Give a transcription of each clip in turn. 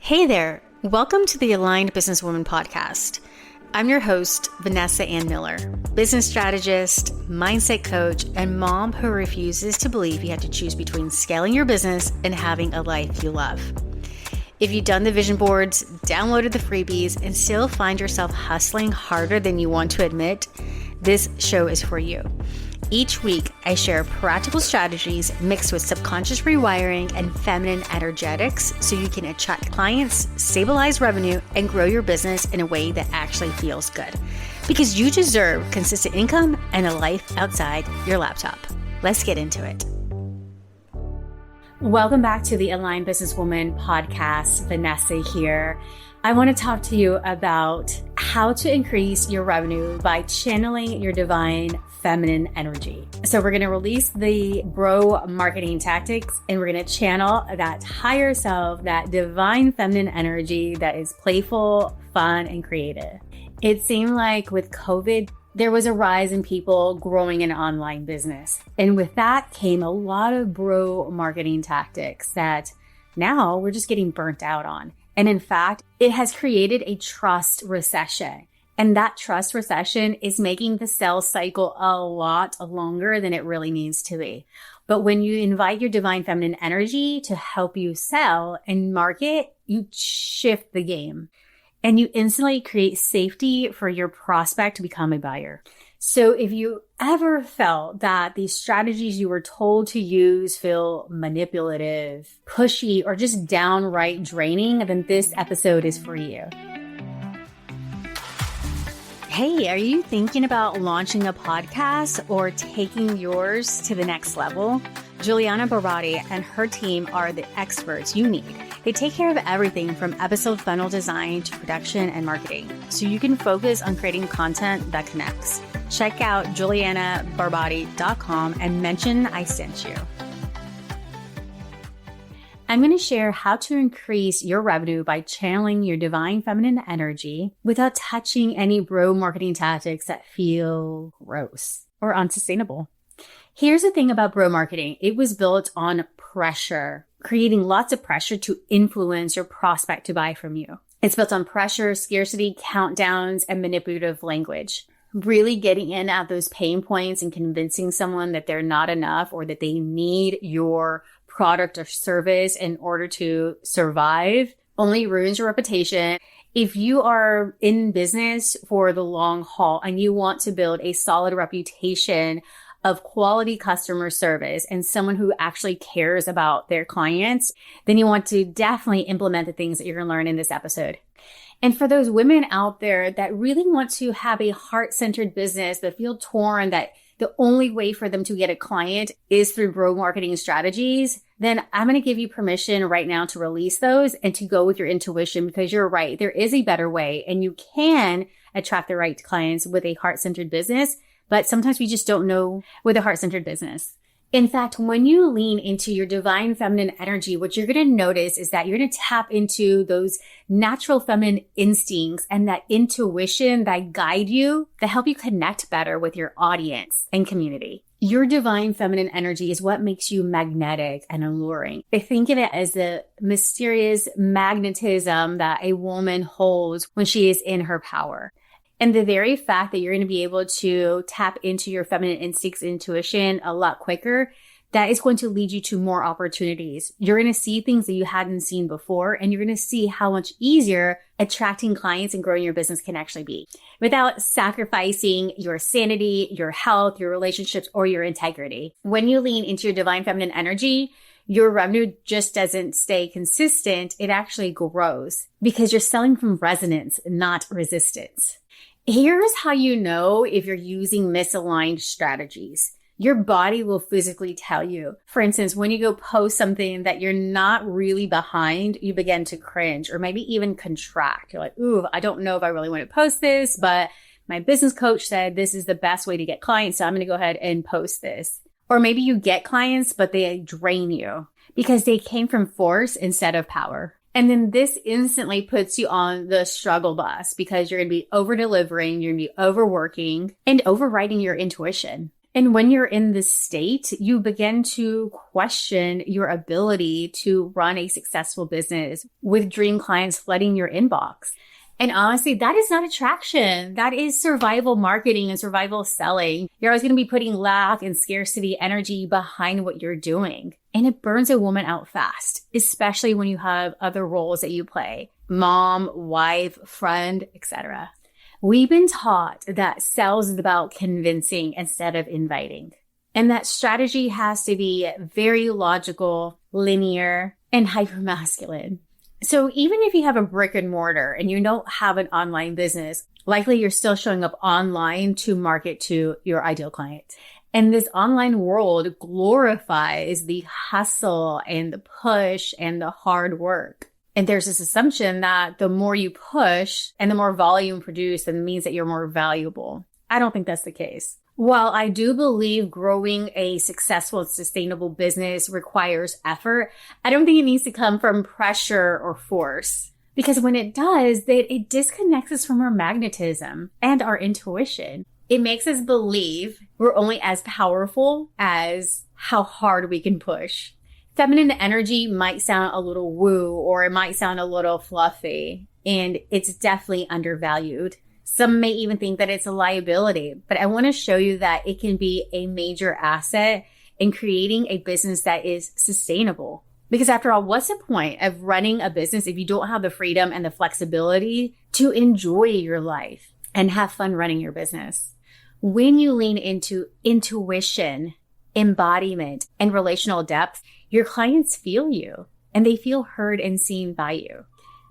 Hey there, welcome to the Aligned Businesswoman podcast. I'm your host, Vanessa Miller, business strategist, mindset coach, and mom who refuses to believe you have to choose between scaling your business and having a life you love. If you've done the vision boards, downloaded the freebies, and still find yourself hustling harder than you want to admit, this show is for you. Each week, I share practical strategies mixed with subconscious rewiring and feminine energetics so you can attract clients, stabilize revenue, and grow your business in a way that actually feels good. Because you deserve consistent income and a life outside your laptop. Let's get into it. Welcome back to the Aligned Businesswoman podcast. Vanessa here. I want to talk to you about how to increase your revenue by channeling your divine feminine energy. So we're going to release the bro marketing tactics and we're going to channel that higher self, that divine feminine energy that is playful, fun, and creative. It seemed like with COVID, there was a rise in people growing an online business. And with that came a lot of bro marketing tactics that now we're just getting burnt out on. And in fact, it has created a trust recession. And that trust recession is making the sales cycle a lot longer than it really needs to be. But when you invite your divine feminine energy to help you sell and market, you shift the game and you instantly create safety for your prospect to become a buyer. So if you ever felt that these strategies you were told to use feel manipulative, pushy, or just downright draining, then this episode is for you. Hey, are you thinking about launching a podcast or taking yours to the next level? Juliana Barbati and her team are the experts you need. They take care of everything from episode funnel design to production and marketing, so you can focus on creating content that connects. Check out julianabarbati.com and mention I sent you. I'm going to share how to increase your revenue by channeling your divine feminine energy without touching any bro marketing tactics that feel gross or unsustainable. Here's the thing about bro marketing. It was built on pressure, creating lots of pressure to influence your prospect to buy from you. It's built on pressure, scarcity, countdowns, and manipulative language. Really getting in at those pain points and convincing someone that they're not enough or that they need your product or service in order to survive only ruins your reputation. If you are in business for the long haul and you want to build a solid reputation of quality customer service and someone who actually cares about their clients, then you want to definitely implement the things that you're going to learn in this episode. And for those women out there that really want to have a heart-centered business but feel torn that the only way for them to get a client is through bro marketing strategies, then I'm going to give you permission right now to release those and to go with your intuition, because you're right. There is a better way and you can attract the right clients with a heart-centered business, but sometimes we just don't know with a heart-centered business. In fact, when you lean into your divine feminine energy, what you're going to notice is that you're going to tap into those natural feminine instincts and that intuition that guide you, that help you connect better with your audience and community. Your divine feminine energy is what makes you magnetic and alluring. I think of it as the mysterious magnetism that a woman holds when she is in her power. And the very fact that you're going to be able to tap into your feminine instincts, intuition a lot quicker, that is going to lead you to more opportunities. You're going to see things that you hadn't seen before, and you're going to see how much easier attracting clients and growing your business can actually be without sacrificing your sanity, your health, your relationships, or your integrity. When you lean into your divine feminine energy, your revenue just doesn't stay consistent. It actually grows because you're selling from resonance, not resistance. Here's how you know if you're using misaligned strategies. Your body will physically tell you. For instance, when you go post something that you're not really behind, you begin to cringe or maybe even contract. You're like, ooh, I don't know if I really want to post this, but my business coach said this is the best way to get clients, so I'm going to go ahead and post this. Or maybe you get clients, but they drain you because they came from force instead of power. And then this instantly puts you on the struggle bus because you're going to be over delivering, you're going to be overworking and overriding your intuition. And when you're in this state, you begin to question your ability to run a successful business with dream clients flooding your inbox. And honestly, that is not attraction. That is survival marketing and survival selling. You're always going to be putting lack and scarcity energy behind what you're doing. And it burns a woman out fast, especially when you have other roles that you play. Mom, wife, friend, etc. We've been taught that sales is about convincing instead of inviting. And that strategy has to be very logical, linear, and hypermasculine. So even if you have a brick and mortar and you don't have an online business, likely you're still showing up online to market to your ideal client. And this online world glorifies the hustle and the push and the hard work. And there's this assumption that the more you push and the more volume produced, then it means that you're more valuable. I don't think that's the case. While I do believe growing a successful and sustainable business requires effort, I don't think it needs to come from pressure or force. Because when it does, it disconnects us from our magnetism and our intuition. It makes us believe we're only as powerful as how hard we can push. Feminine energy might sound a little woo, or it might sound a little fluffy, and it's definitely undervalued. Some may even think that it's a liability, but I want to show you that it can be a major asset in creating a business that is sustainable. Because after all, what's the point of running a business if you don't have the freedom and the flexibility to enjoy your life and have fun running your business? When you lean into intuition, embodiment, and relational depth, your clients feel you and they feel heard and seen by you.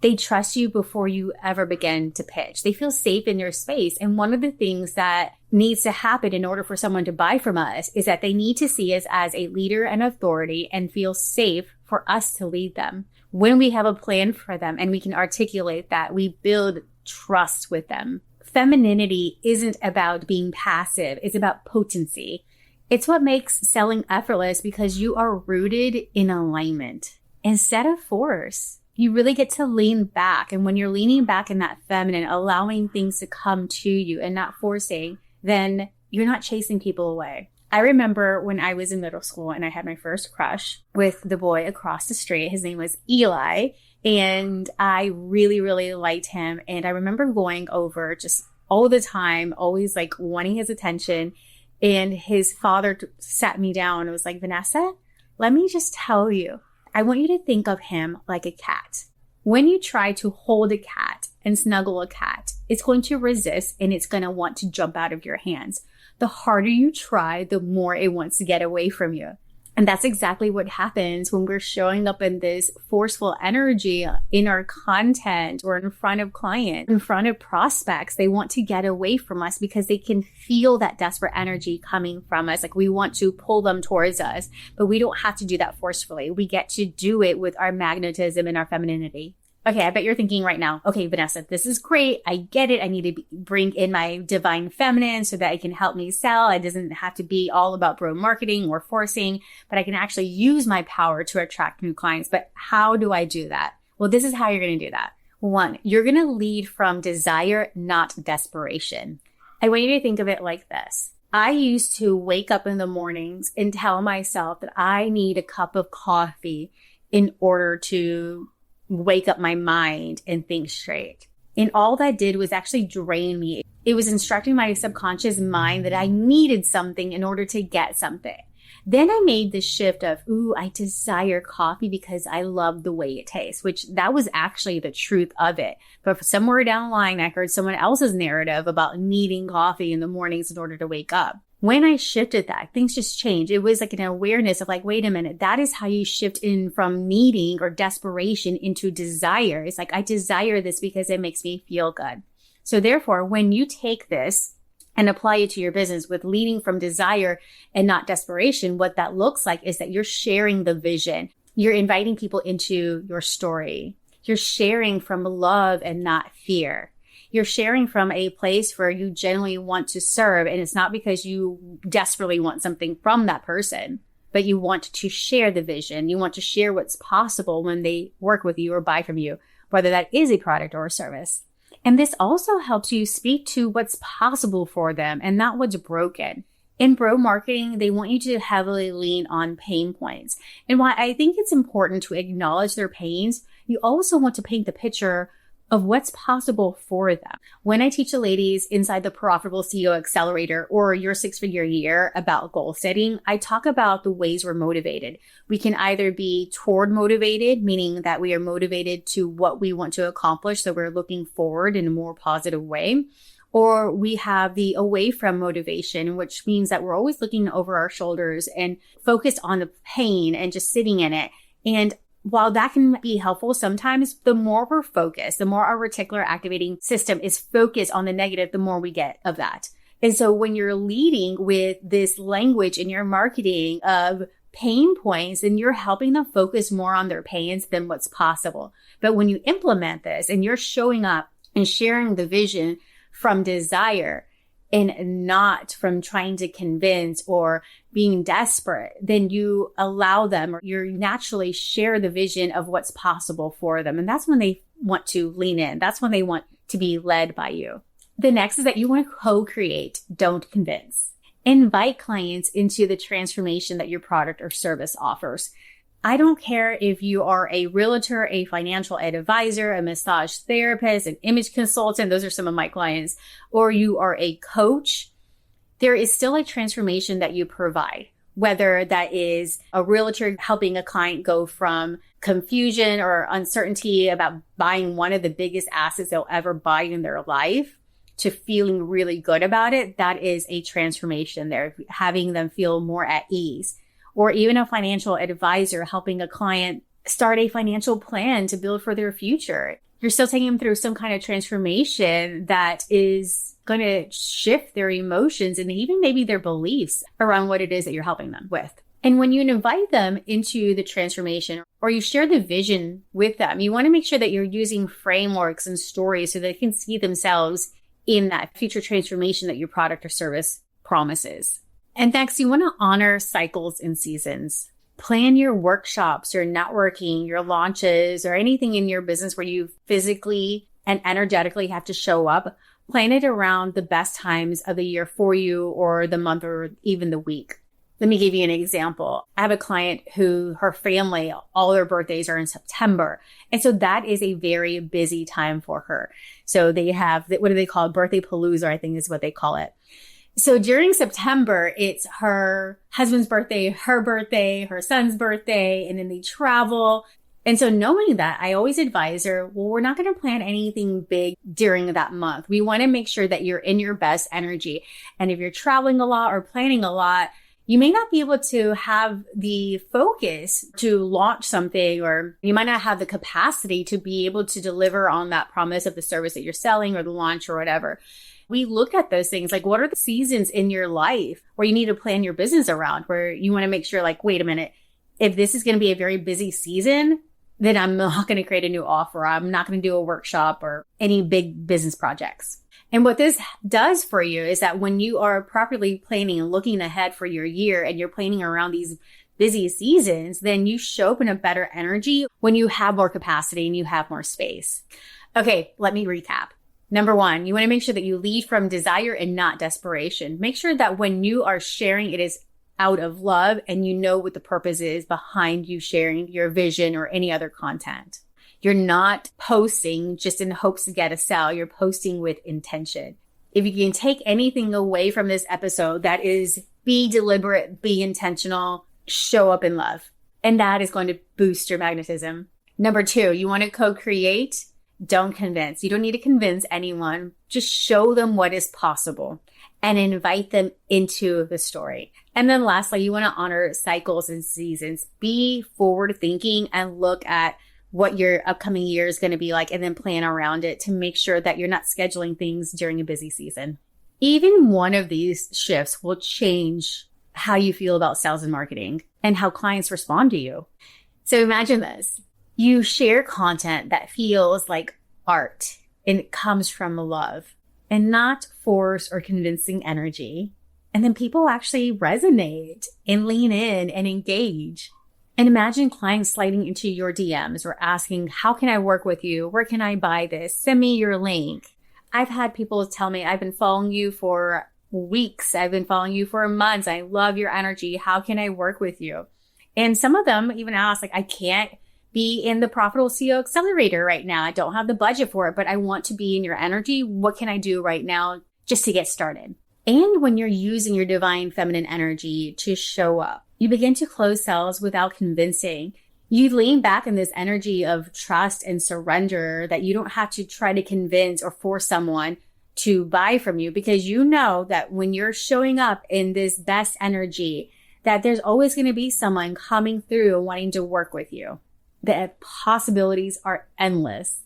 They trust you before you ever begin to pitch. They feel safe in your space. And one of the things that needs to happen in order for someone to buy from us is that they need to see us as a leader and authority and feel safe for us to lead them. When we have a plan for them and we can articulate that, we build trust with them. Femininity isn't about being passive. It's about potency. It's what makes selling effortless because you are rooted in alignment instead of force. You really get to lean back. And when you're leaning back in that feminine, allowing things to come to you and not forcing, then you're not chasing people away. I remember when I was in middle school and I had my first crush with the boy across the street. His name was Eli. And I really, really liked him. And I remember going over just all the time, always like wanting his attention. And his father sat me down and was like, Vanessa, let me just tell you, I want you to think of him like a cat. When you try to hold a cat and snuggle a cat, it's going to resist and it's going to want to jump out of your hands. The harder you try, the more it wants to get away from you. And that's exactly what happens when we're showing up in this forceful energy in our content or in front of clients, in front of prospects. They want to get away from us because they can feel that desperate energy coming from us. Like we want to pull them towards us, but we don't have to do that forcefully. We get to do it with our magnetism and our femininity. Okay, I bet you're thinking right now, okay, Vanessa, this is great. I get it. I need to bring in my divine feminine so that it can help me sell. It doesn't have to be all about bro marketing or forcing, but I can actually use my power to attract new clients. But how do I do that? Well, this is how you're going to do that. 1, you're going to lead from desire, not desperation. I want you to think of it like this. I used to wake up in the mornings and tell myself that I need a cup of coffee in order to wake up my mind and think straight. And all that did was actually drain me. It was instructing my subconscious mind that I needed something in order to get something. Then I made the shift of, I desire coffee because I love the way it tastes, which that was actually the truth of it. But somewhere down the line, I heard someone else's narrative about needing coffee in the mornings in order to wake up. When I shifted that, things just changed. It was like an awareness of like, wait a minute, that is how you shift in from needing or desperation into desire. It's like, I desire this because it makes me feel good. So therefore, when you take this and apply it to your business with leading from desire and not desperation, what that looks like is that you're sharing the vision. You're inviting people into your story. You're sharing from love and not fear. You're sharing from a place where you genuinely want to serve. And it's not because you desperately want something from that person, but you want to share the vision. You want to share what's possible when they work with you or buy from you, whether that is a product or a service. And this also helps you speak to what's possible for them and not what's broken. In bro marketing, they want you to heavily lean on pain points. And while I think it's important to acknowledge their pains, you also want to paint the picture of what's possible for them. When I teach the ladies inside the Profitable CEO Accelerator or Your Six-Figure Year about goal setting, I talk about the ways we're motivated. We can either be toward motivated, meaning that we are motivated to what we want to accomplish, so we're looking forward in a more positive way. Or we have the away from motivation, which means that we're always looking over our shoulders and focused on the pain and just sitting in it. And while that can be helpful, sometimes the more we're focused, the more our reticular activating system is focused on the negative, the more we get of that. And so when you're leading with this language in your marketing of pain points, then you're helping them focus more on their pains than what's possible. But when you implement this and you're showing up and sharing the vision from desire and not from trying to convince or being desperate, then you allow them, or you naturally share the vision of what's possible for them. And that's when they want to lean in. That's when they want to be led by you. The next is that you want to co-create, don't convince. Invite clients into the transformation that your product or service offers. I don't care if you are a realtor, a financial advisor, a massage therapist, an image consultant. Those are some of my clients. Or you are a coach. There is still a transformation that you provide, whether that is a realtor helping a client go from confusion or uncertainty about buying one of the biggest assets they'll ever buy in their life to feeling really good about it. That is a transformation there, having them feel more at ease. Or even a financial advisor helping a client start a financial plan to build for their future. You're still taking them through some kind of transformation that is going to shift their emotions and even maybe their beliefs around what it is that you're helping them with. And when you invite them into the transformation or you share the vision with them, you want to make sure that you're using frameworks and stories so they can see themselves in that future transformation that your product or service promises. And next, you want to honor cycles and seasons. Plan your workshops, your networking, your launches, or anything in your business where you physically and energetically have to show up. Plan it around the best times of the year for you, or the month, or even the week. Let me give you an example. I have a client who her family, all their birthdays are in September. And so that is a very busy time for her. So they have, what do they call it? Birthday palooza, I think is what they call it. So during September, it's her husband's birthday, her son's birthday, and then they travel. And so knowing that, I always advise her, well, we're not going to plan anything big during that month. We want to make sure that you're in your best energy. And if you're traveling a lot or planning a lot, you may not be able to have the focus to launch something, or you might not have the capacity to be able to deliver on that promise of the service that you're selling or the launch or whatever. We look at those things like, what are the seasons in your life where you need to plan your business around, where you want to make sure like, wait a minute, if this is going to be a very busy season, then I'm not going to create a new offer. I'm not going to do a workshop or any big business projects. And what this does for you is that when you are properly planning and looking ahead for your year and you're planning around these busy seasons, then you show up in a better energy when you have more capacity and you have more space. Okay, let me recap. Number one, you want to make sure that you lead from desire and not desperation. Make sure that when you are sharing, it is out of love and you know what the purpose is behind you sharing your vision or any other content. You're not posting just in hopes to get a sale. You're posting with intention. If you can take anything away from this episode, that is be deliberate, be intentional, show up in love. And that is going to boost your magnetism. Number two, you want to co-create. Don't convince. You don't need to convince anyone. Just show them what is possible and invite them into the story. And then lastly, you want to honor cycles and seasons. Be forward thinking and look at what your upcoming year is going to be like and then plan around it to make sure that you're not scheduling things during a busy season. Even one of these shifts will change how you feel about sales and marketing and how clients respond to you. So imagine this. You share content that feels like art and it comes from love and not force or convincing energy. And then people actually resonate and lean in and engage. And imagine clients sliding into your DMs or asking, how can I work with you? Where can I buy this? Send me your link. I've had people tell me, I've been following you for weeks. I've been following you for months. I love your energy. How can I work with you? And some of them even ask, like, I can't be in the Profitable CEO Accelerator right now. I don't have the budget for it, but I want to be in your energy. What can I do right now just to get started? And when you're using your divine feminine energy to show up, you begin to close sales without convincing. You lean back in this energy of trust and surrender that you don't have to try to convince or force someone to buy from you, because you know that when you're showing up in this best energy, that there's always going to be someone coming through and wanting to work with you. The possibilities are endless.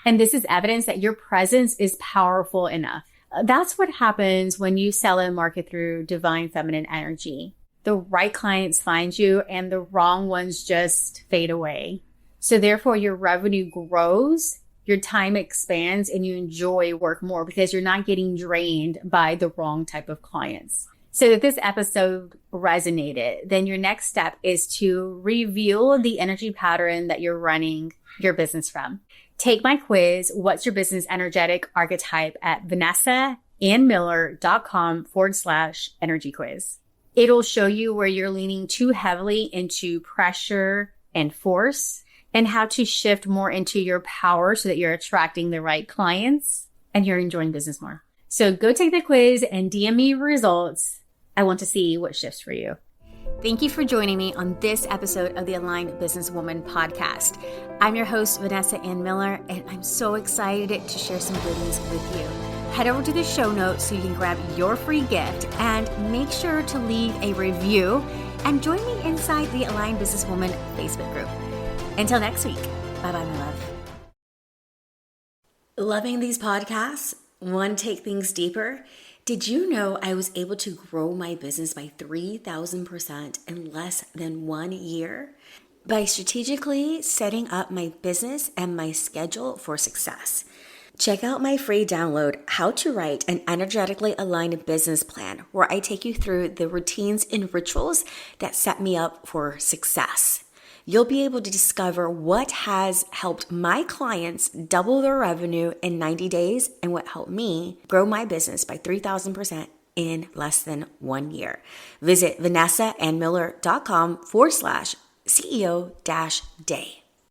And this is evidence that your presence is powerful enough. That's what happens when you sell and market through divine feminine energy. The right clients find you and the wrong ones just fade away. So therefore your revenue grows, your time expands, and you enjoy work more because you're not getting drained by the wrong type of clients. So if this episode resonated, then your next step is to reveal the energy pattern that you're running your business from. Take my quiz, What's Your Business Energetic Archetype, at vanessaandmiller.com/energy quiz. It'll show you where you're leaning too heavily into pressure and force, and how to shift more into your power so that you're attracting the right clients and you're enjoying business more. So go take the quiz and DM me your results. I want to see what shifts for you. Thank you for joining me on this episode of the Aligned Businesswoman podcast. I'm your host, Vanessa Ann Miller, and I'm so excited to share some good news with you. Head over to the show notes so you can grab your free gift, and make sure to leave a review and join me inside the Aligned Businesswoman Facebook group. Until next week, bye-bye, my love. Loving these podcasts? Want to take things deeper? Did you know I was able to grow my business by 3,000% in less than 1 year? By strategically setting up my business and my schedule for success. Check out my free download, How to Write an Energetically Aligned Business Plan, where I take you through the routines and rituals that set me up for success. You'll be able to discover what has helped my clients double their revenue in 90 days and what helped me grow my business by 3,000% in less than 1 year. Visit vanessaandmiller.com/CEO-day.